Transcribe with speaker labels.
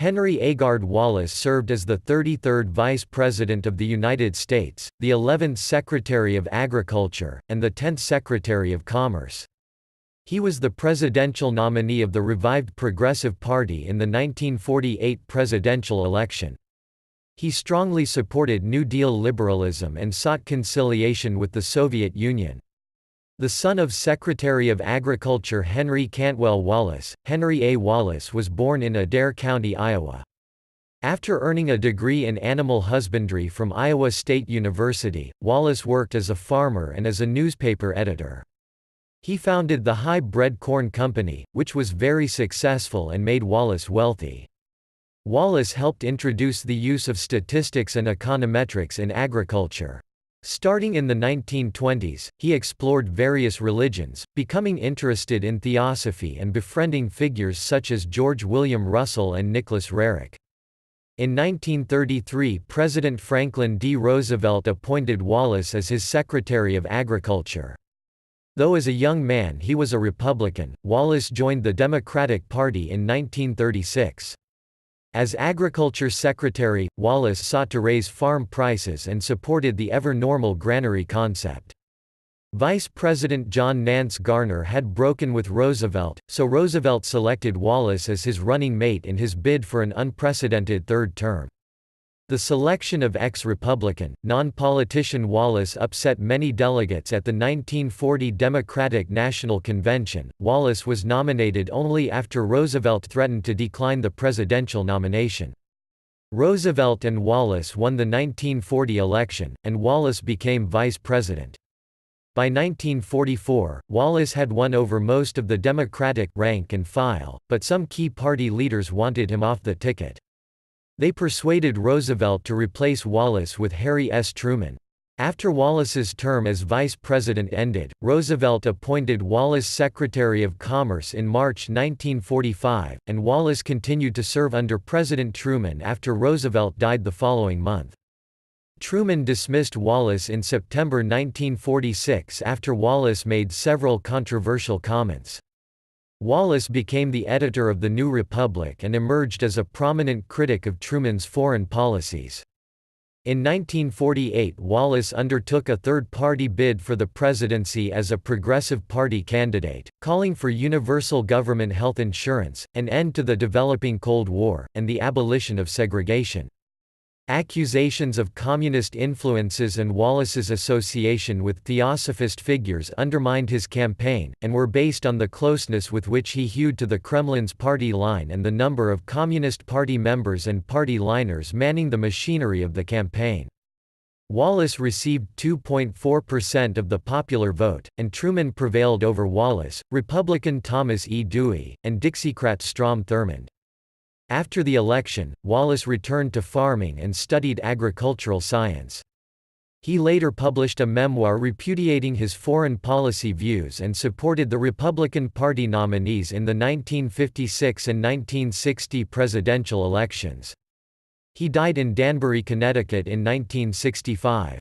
Speaker 1: Henry Agard Wallace served as the 33rd Vice President of the United States, the 11th Secretary of Agriculture, and the 10th Secretary of Commerce. He was the presidential nominee of the revived Progressive Party in the 1948 presidential election. He strongly supported New Deal liberalism and sought conciliation with the Soviet Union. The son of Secretary of Agriculture Henry Cantwell Wallace, Henry A. Wallace was born in Adair County, Iowa. After earning a degree in animal husbandry from Iowa State University, Wallace worked as a farmer and as a newspaper editor. He founded the Hi-Bred Corn Company, which was very successful and made Wallace wealthy. Wallace helped introduce the use of statistics and econometrics in agriculture. Starting in the 1920s, he explored various religions, becoming interested in theosophy and befriending figures such as George William Russell and Nicholas Roerich. In 1933, President Franklin D. Roosevelt appointed Wallace as his Secretary of Agriculture. Though as a young man he was a Republican, Wallace joined the Democratic Party in 1936. As Agriculture Secretary, Wallace sought to raise farm prices and supported the ever-normal granary concept. Vice President John Nance Garner had broken with Roosevelt, so Roosevelt selected Wallace as his running mate in his bid for an unprecedented third term. The selection of ex-Republican, non-politician Wallace upset many delegates at the 1940 Democratic National Convention. Wallace was nominated only after Roosevelt threatened to decline the presidential nomination. Roosevelt and Wallace won the 1940 election, and Wallace became vice president. By 1944, Wallace had won over most of the Democratic rank and file, but some key party leaders wanted him off the ticket. They persuaded Roosevelt to replace Wallace with Harry S. Truman. After Wallace's term as vice president ended, Roosevelt appointed Wallace Secretary of Commerce in March 1945, and Wallace continued to serve under President Truman after Roosevelt died the following month. Truman dismissed Wallace in September 1946 after Wallace made several controversial comments. Wallace became the editor of The New Republic and emerged as a prominent critic of Truman's foreign policies. In 1948, Wallace undertook a third-party bid for the presidency as a Progressive Party candidate, calling for universal government health insurance, an end to the developing Cold War, and the abolition of segregation. Accusations of communist influences and Wallace's association with theosophist figures undermined his campaign, and were based on the closeness with which he hewed to the Kremlin's party line and the number of Communist Party members and party liners manning the machinery of the campaign. Wallace received 2.4% of the popular vote, and Truman prevailed over Wallace, Republican Thomas E. Dewey, and Dixiecrat Strom Thurmond. After the election, Wallace returned to farming and studied agricultural science. He later published a memoir repudiating his foreign policy views and supported the Republican Party nominees in the 1956 and 1960 presidential elections. He died in Danbury, Connecticut in 1965.